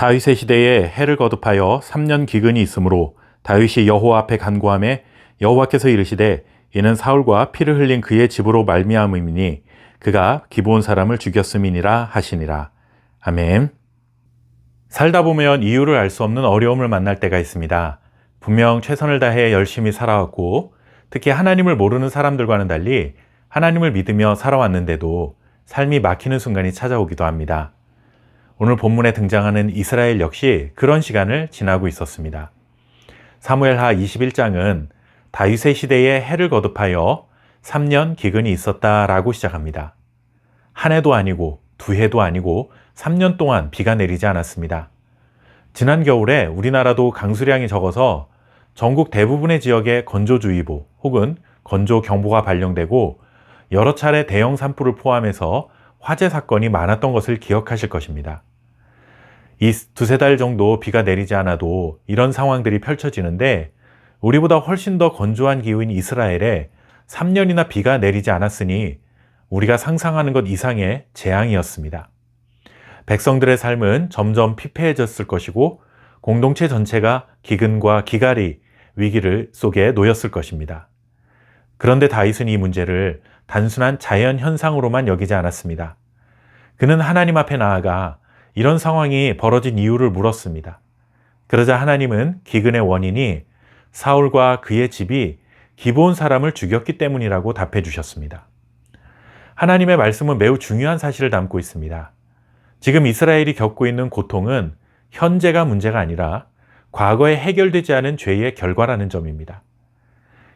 다윗의 시대에 해를 거듭하여 3년 기근이 있으므로 다윗이 여호와 앞에 간구하매 여호와께서 이르시되 이는 사울과 피를 흘린 그의 집으로 말미암음이니 그가 기브온 사람을 죽였음이니라 하시니라. 아멘. 살다 보면 이유를 알 수 없는 어려움을 만날 때가 있습니다. 분명 최선을 다해 열심히 살아왔고 특히 하나님을 모르는 사람들과는 달리 하나님을 믿으며 살아왔는데도 삶이 막히는 순간이 찾아오기도 합니다. 오늘 본문에 등장하는 이스라엘 역시 그런 시간을 지나고 있었습니다. 사무엘하 21장은 다윗의 시대에 해를 거듭하여 3년 기근이 있었다라고 시작합니다. 한 해도 아니고 두 해도 아니고 3년 동안 비가 내리지 않았습니다. 지난 겨울에 우리나라도 강수량이 적어서 전국 대부분의 지역에 건조주의보 혹은 건조경보가 발령되고 여러 차례 대형 산불을 포함해서 화재 사건이 많았던 것을 기억하실 것입니다. 이 두세 달 정도 비가 내리지 않아도 이런 상황들이 펼쳐지는데 우리보다 훨씬 더 건조한 기후인 이스라엘에 3년이나 비가 내리지 않았으니 우리가 상상하는 것 이상의 재앙이었습니다. 백성들의 삶은 점점 피폐해졌을 것이고 공동체 전체가 기근과 기갈이 위기를 속에 놓였을 것입니다. 그런데 다윗은 이 문제를 단순한 자연 현상으로만 여기지 않았습니다. 그는 하나님 앞에 나아가 이런 상황이 벌어진 이유를 물었습니다. 그러자 하나님은 기근의 원인이 사울과 그의 집이 기브온 사람을 죽였기 때문이라고 답해 주셨습니다. 하나님의 말씀은 매우 중요한 사실을 담고 있습니다. 지금 이스라엘이 겪고 있는 고통은 현재가 문제가 아니라 과거에 해결되지 않은 죄의 결과라는 점입니다.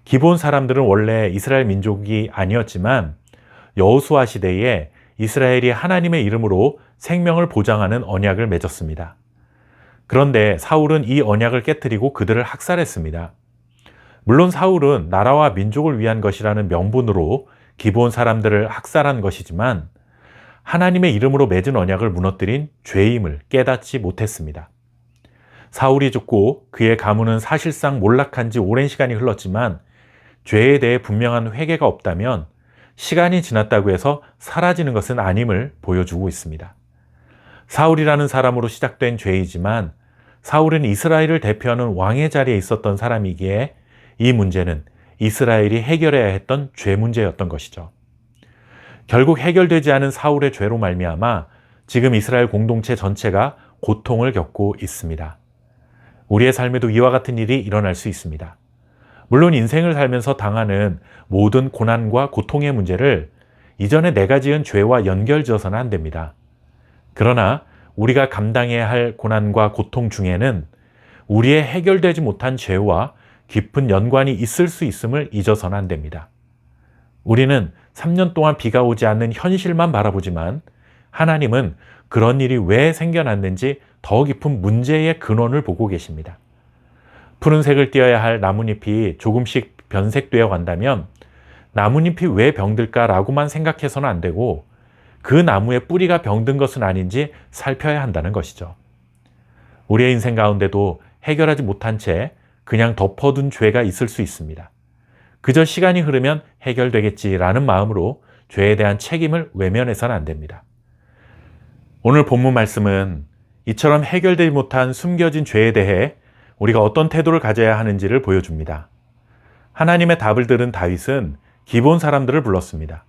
기브온 사람들은 원래 이스라엘 민족이 아니었지만 여호수아 시대에 이스라엘이 하나님의 이름으로 생명을 보장하는 언약을 맺었습니다. 그런데 사울은 이 언약을 깨뜨리고 그들을 학살했습니다. 물론 사울은 나라와 민족을 위한 것이라는 명분으로 기브온 사람들을 학살한 것이지만 하나님의 이름으로 맺은 언약을 무너뜨린 죄임을 깨닫지 못했습니다. 사울이 죽고 그의 가문은 사실상 몰락한 지 오랜 시간이 흘렀지만 죄에 대해 분명한 회개가 없다면 시간이 지났다고 해서 사라지는 것은 아님을 보여주고 있습니다. 사울이라는 사람으로 시작된 죄이지만 사울은 이스라엘을 대표하는 왕의 자리에 있었던 사람이기에 이 문제는 이스라엘이 해결해야 했던 죄 문제였던 것이죠. 결국 해결되지 않은 사울의 죄로 말미암아 지금 이스라엘 공동체 전체가 고통을 겪고 있습니다. 우리의 삶에도 이와 같은 일이 일어날 수 있습니다. 물론 인생을 살면서 당하는 모든 고난과 고통의 문제를 이전에 내가 지은 죄와 연결지어서는 안 됩니다. 그러나 우리가 감당해야 할 고난과 고통 중에는 우리의 해결되지 못한 죄와 깊은 연관이 있을 수 있음을 잊어서는 안 됩니다. 우리는 3년 동안 비가 오지 않는 현실만 바라보지만 하나님은 그런 일이 왜 생겨났는지 더 깊은 문제의 근원을 보고 계십니다. 푸른색을 띄어야 할 나뭇잎이 조금씩 변색되어 간다면 나뭇잎이 왜 병들까라고만 생각해서는 안 되고 그 나무의 뿌리가 병든 것은 아닌지 살펴야 한다는 것이죠. 우리의 인생 가운데도 해결하지 못한 채 그냥 덮어둔 죄가 있을 수 있습니다. 그저 시간이 흐르면 해결되겠지라는 마음으로 죄에 대한 책임을 외면해서는 안 됩니다. 오늘 본문 말씀은 이처럼 해결되지 못한 숨겨진 죄에 대해 우리가 어떤 태도를 가져야 하는지를 보여줍니다. 하나님의 답을 들은 다윗은 기브온 사람들을 불렀습니다.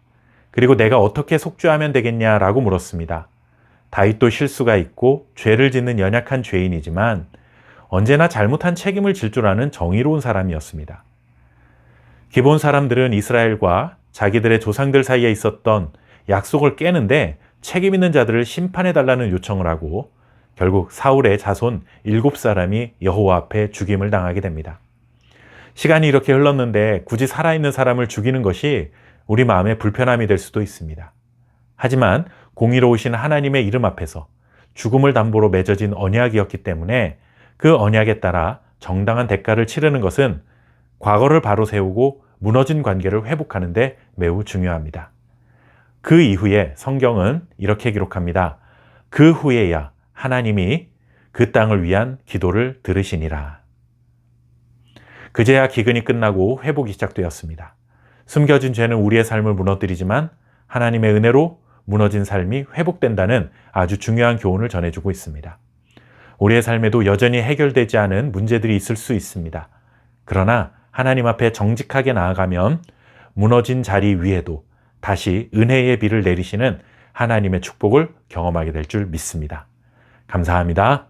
그리고 내가 어떻게 속죄하면 되겠냐라고 물었습니다. 다윗도 실수가 있고 죄를 짓는 연약한 죄인이지만 언제나 잘못한 책임을 질 줄 아는 정의로운 사람이었습니다. 기브온 사람들은 이스라엘과 자기들의 조상들 사이에 있었던 약속을 깨는데 책임 있는 자들을 심판해달라는 요청을 하고 결국 사울의 자손 7사람이 여호와 앞에 죽임을 당하게 됩니다. 시간이 이렇게 흘렀는데 굳이 살아있는 사람을 죽이는 것이 우리 마음에 불편함이 될 수도 있습니다. 하지만 공의로우신 하나님의 이름 앞에서 죽음을 담보로 맺어진 언약이었기 때문에 그 언약에 따라 정당한 대가를 치르는 것은 과거를 바로 세우고 무너진 관계를 회복하는 데 매우 중요합니다. 그 이후에 성경은 이렇게 기록합니다. 그 후에야 하나님이 그 땅을 위한 기도를 들으시니라. 그제야 기근이 끝나고 회복이 시작되었습니다. 숨겨진 죄는 우리의 삶을 무너뜨리지만 하나님의 은혜로 무너진 삶이 회복된다는 아주 중요한 교훈을 전해주고 있습니다. 우리의 삶에도 여전히 해결되지 않은 문제들이 있을 수 있습니다. 그러나 하나님 앞에 정직하게 나아가면 무너진 자리 위에도 다시 은혜의 비를 내리시는 하나님의 축복을 경험하게 될 줄 믿습니다. 감사합니다.